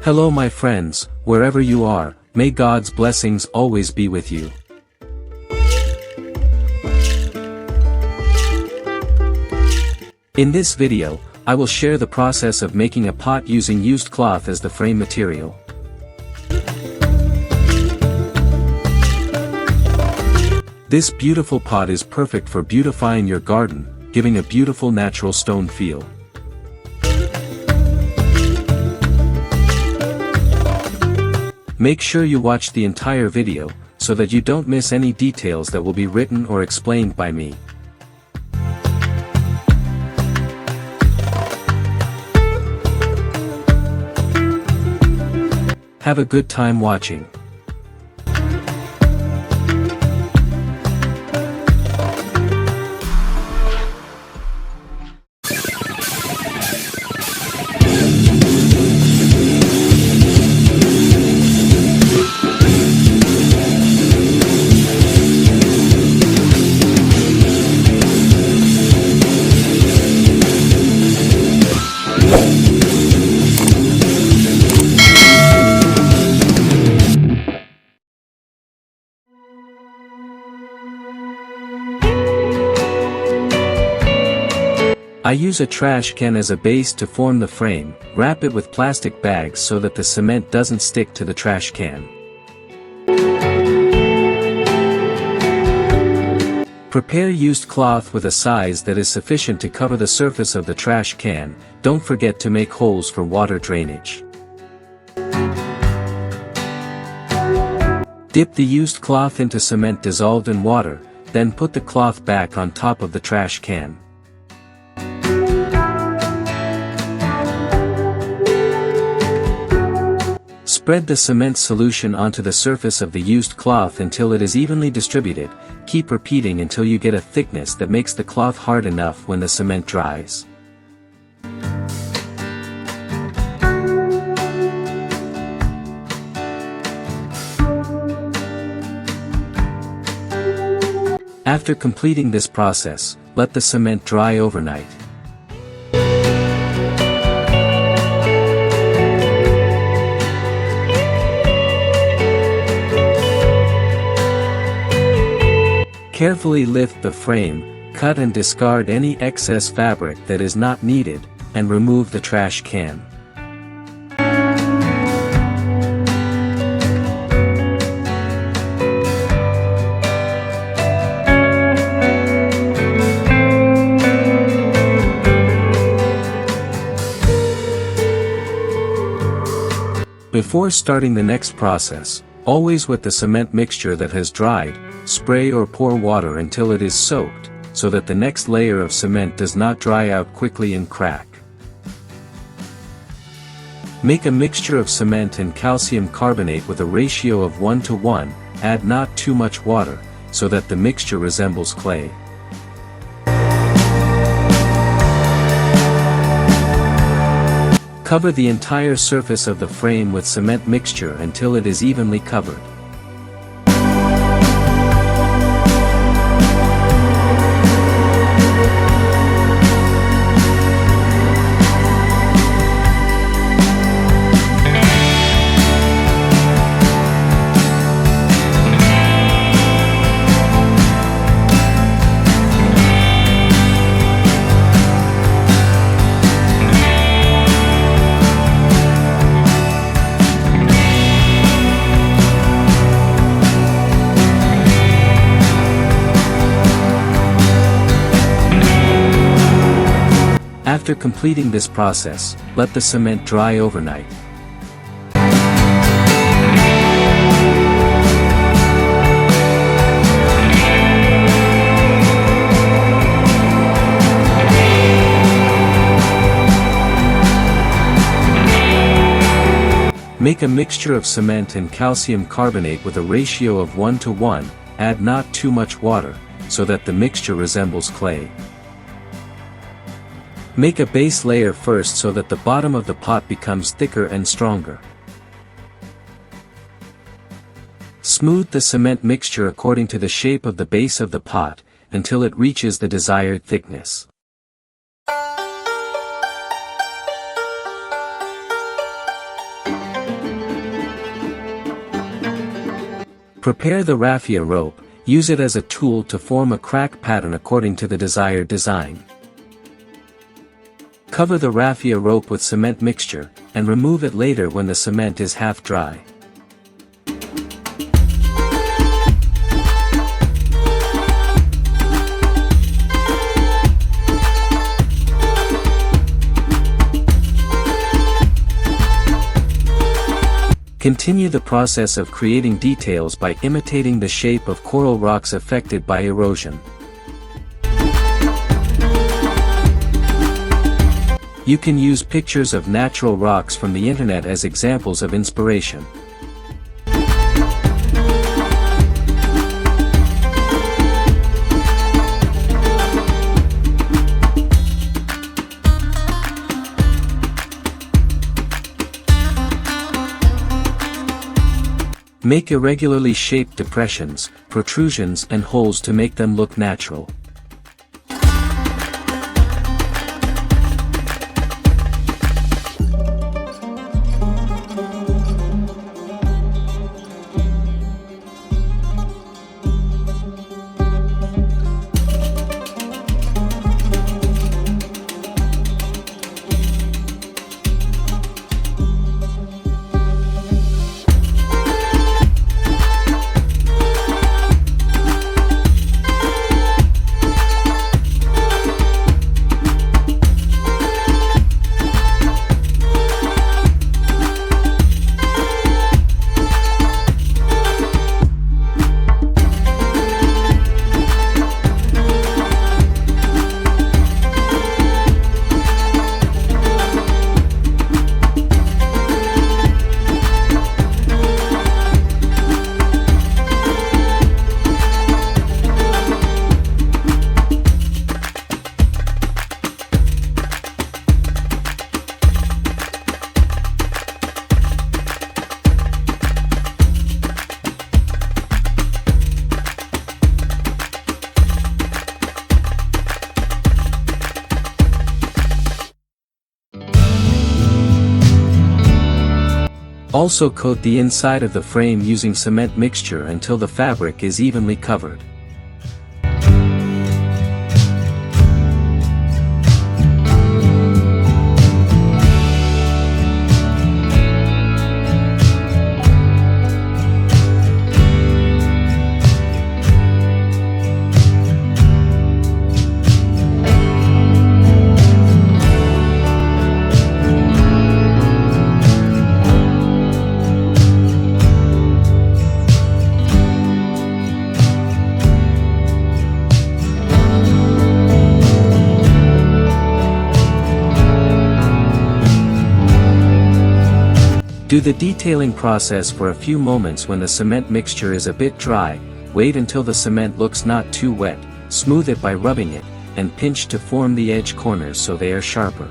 Hello my friends, wherever you are, may God's blessings always be with you. In this video, I will share the process of making a pot using used cloth as the frame material. This beautiful pot is perfect for beautifying your garden, giving a beautiful natural stone feel. Make sure you watch the entire video, so that you don't miss any details that will be written or explained by me. Have a good time watching. I use a trash can as a base to form the frame, wrap it with plastic bags so that the cement doesn't stick to the trash can. Prepare used cloth with a size that is sufficient to cover the surface of the trash can. Don't forget to make holes for water drainage. Dip the used cloth into cement dissolved in water, then put the cloth back on top of the trash can. Spread the cement solution onto the surface of the used cloth until it is evenly distributed. Keep repeating until you get a thickness that makes the cloth hard enough when the cement dries. After completing this process, let the cement dry overnight. Carefully lift the frame, cut and discard any excess fabric that is not needed, and remove the trash can. Before starting the next process, always with the cement mixture that has dried, spray or pour water until it is soaked, so that the next layer of cement does not dry out quickly and crack. Make a mixture of cement and calcium carbonate with a ratio of 1:1, add not too much water, so that the mixture resembles clay. Cover the entire surface of the frame with cement mixture until it is evenly covered. After completing this process, let the cement dry overnight. Make a mixture of cement and calcium carbonate with a ratio of 1:1, add not too much water, so that the mixture resembles clay. Make a base layer first so that the bottom of the pot becomes thicker and stronger. Smooth the cement mixture according to the shape of the base of the pot, until it reaches the desired thickness. Prepare the raffia rope, use it as a tool to form a crack pattern according to the desired design. Cover the raffia rope with cement mixture, and remove it later when the cement is half dry. Continue the process of creating details by imitating the shape of coral rocks affected by erosion. You can use pictures of natural rocks from the internet as examples of inspiration. Make irregularly shaped depressions, protrusions and holes to make them look natural. Also coat the inside of the frame using cement mixture until the fabric is evenly covered. Do the detailing process for a few moments. When the cement mixture is a bit dry, wait until the cement looks not too wet, smooth it by rubbing it, and pinch to form the edge corners so they are sharper.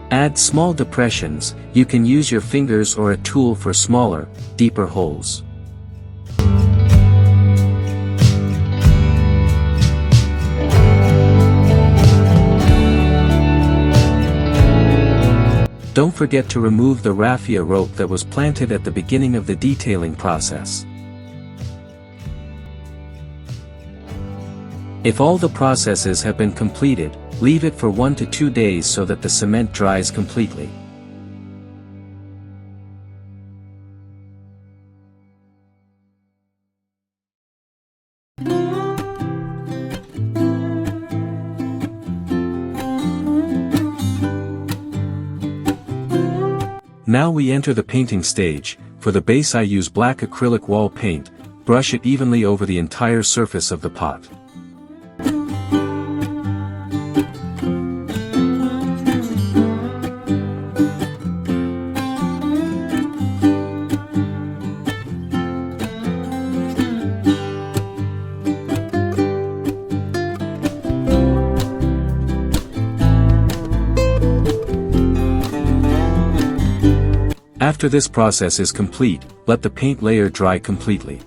Add small depressions. You can use your fingers or a tool for smaller, deeper holes. Don't forget to remove the raffia rope that was planted at the beginning of the detailing process. If all the processes have been completed, leave it for 1 to 2 days so that the cement dries completely. Now we enter the painting stage. For the base I use black acrylic wall paint. Brush it evenly over the entire surface of the pot. After this process is complete, let the paint layer dry completely.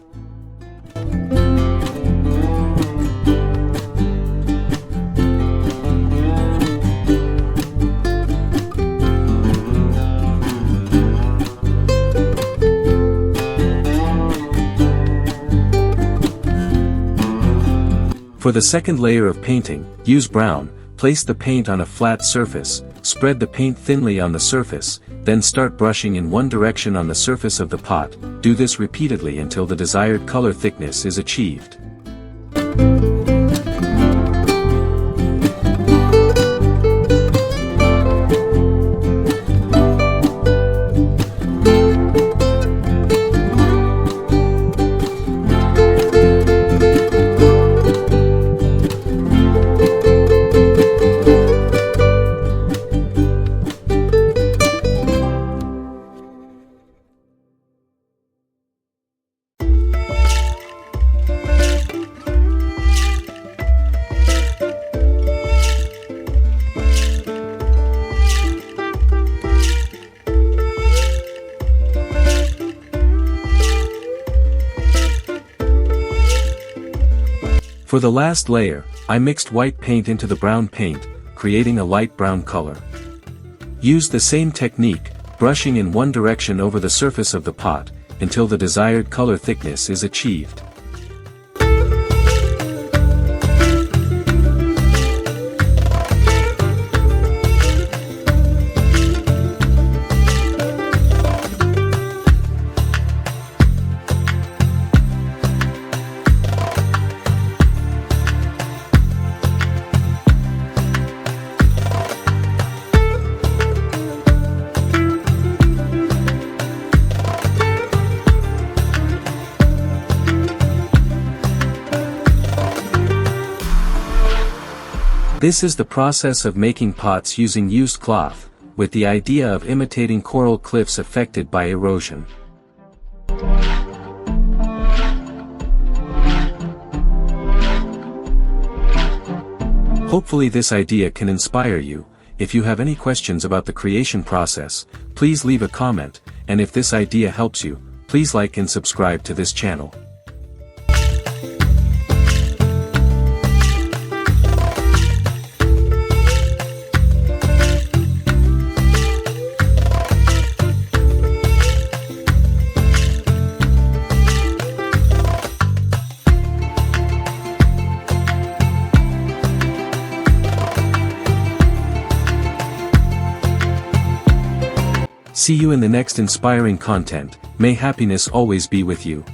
For the second layer of painting, use brown. Place the paint on a flat surface, spread the paint thinly on the surface, then start brushing in one direction on the surface of the pot. Do this repeatedly until the desired color thickness is achieved. For the last layer, I mixed white paint into the brown paint, creating a light brown color. Use the same technique, brushing in one direction over the surface of the pot, until the desired color thickness is achieved. This is the process of making pots using used cloth, with the idea of imitating coral cliffs affected by erosion. Hopefully this idea can inspire you. If you have any questions about the creation process, please leave a comment, and if this idea helps you, please like and subscribe to this channel. See you in the next inspiring content. May happiness always be with you.